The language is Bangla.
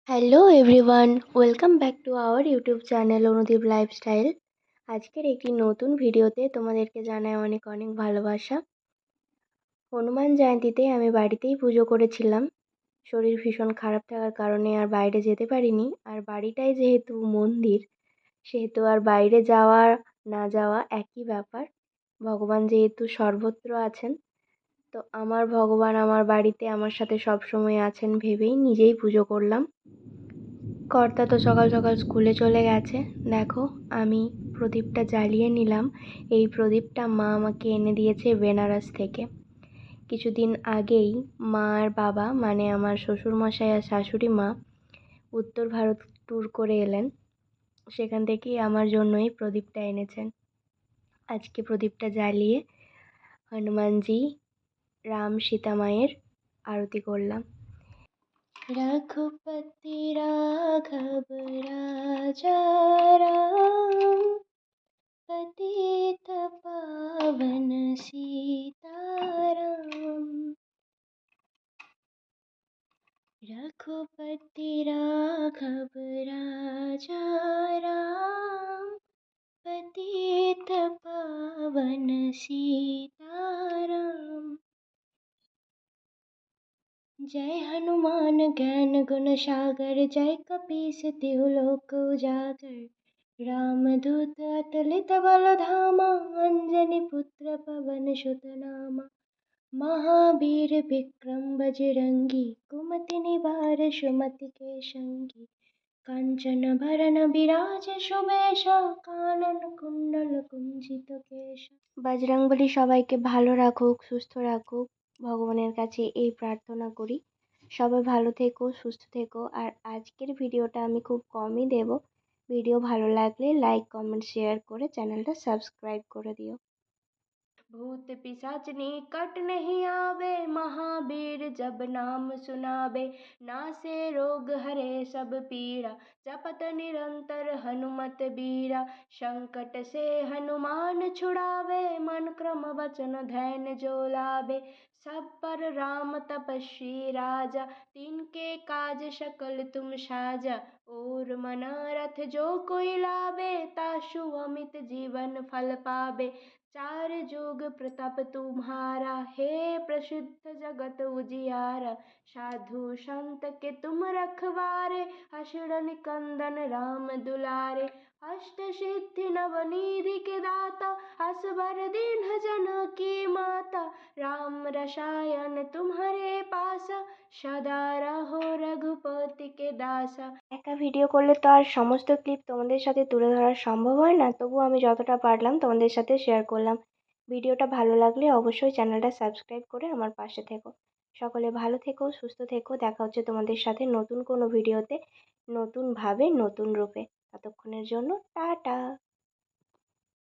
Hello everyone, welcome back to our YouTube channel Anudeep lifestyle. আজকের একটি নতুন ভিডিওতে তোমাদেরকে জানাই অনেক অনেক ভালোবাসা। হনুমান জয়ন্তীতে আমি বাড়িতেই পুজো করেছিলাম। শরীর ভীষণ খারাপ থাকার কারণে আর বাইরে যেতে পারিনি। আর বাড়িটাই যেহেতু মন্দির, সেহেতু আর বাইরে যাওয়া না যাওয়া একই ব্যাপার। ভগবান যেহেতু সর্বত্র আছেন, তো আমার ভগবান আমার বাড়িতে আমার সাথে সবসময় আছেন ভেবেই নিজেই পুজো করলাম। কর্তা তো সকাল সকাল স্কুলে চলে গেছে। দেখো, আমি প্রদীপটা জ্বালিয়ে নিলাম। এই প্রদীপটা মা আমাকে এনে দিয়েছে বেনারস থেকে। কিছুদিন আগেই মা আর বাবা, মানে আমার শ্বশুরমশাই আর শাশুড়ি মা, উত্তর ভারত ট্যুর করে এলেন। সেখান থেকেই আমার জন্য এই প্রদীপটা এনেছেন। আজকে প্রদীপটা জ্বালিয়ে হনুমানজি, রাম সীতা মায়ের আরতি করলাম। रघुपति राघव राजा राम, पतित पावन सीताराम। रघुपति राघव राजा राम, पतित पावन सीताराम। जय हनुमान ज्ञान गुण सागर, जय कपीस तिहु लोक उजागर। रामदूत अतुलित बल धामा, अंजनी पुत्र पवन सुत नामा। महावीर विक्रम बजरंगी, कुमति निवार सुमति के संगी। कांचन भरण बिराज सुबेश, कानन कुंडल कुंजित केश। বজরংবলী সবাইকে ভালো রাখুক, সুস্থ রাখুক, ভগবানের কাছে এই প্রার্থনা করি। সবাই ভালো থেকো, সুস্থ থেকো। আর আজকের ভিডিওটা আমি খুব কমই দেব। ভিডিও ভালো লাগলে লাইক, কমেন্ট, শেয়ার করে চ্যানেলটা সাবস্ক্রাইব করে দিও। भूत पिशाच निकट नहीं आवे, महावीर जब नाम सुनावे। नासे रोग हरे सब पीरा, जपत निरंतर हनुमत बीरा। संकट से हनुमान छुड़ावे, मन क्रम वचन ध्यान जो लावे। सब पर राम तपस्वी राजा, तिनके काज सकल तुम साजा। और मनोरथ जो कोई लावे, तासु अमित जीवन फल पावे। चार जुग प्रताप तुम्हारा, हे प्रसिद्ध जगत उजियारा। साधु संत के तुम रखवारे, असुर निकंदन राम दुलारे। अष्ट सिद्धि नवनिधि के दाता, असबर दीन जनकी माता। राम रसायन तुम्हारे पासा, सदा रहो रघुपति के दासा। একা ভিডিও করলে তো আর সমস্ত ক্লিপ তোমাদের সাথে তুলে ধরা সম্ভব হয় না, তবুও আমি যতটা পারলাম তোমাদের সাথে শেয়ার করলাম। ভিডিওটা ভালো লাগলে অবশ্যই চ্যানেলটা সাবস্ক্রাইব করে আমার পাশে থেকো। সকলে ভালো থেকো, সুস্থ থেকো। দেখা হচ্ছে তোমাদের সাথে নতুন কোনো ভিডিওতে, নতুনভাবে, নতুন রূপে। ততক্ষণের জন্য টাটা।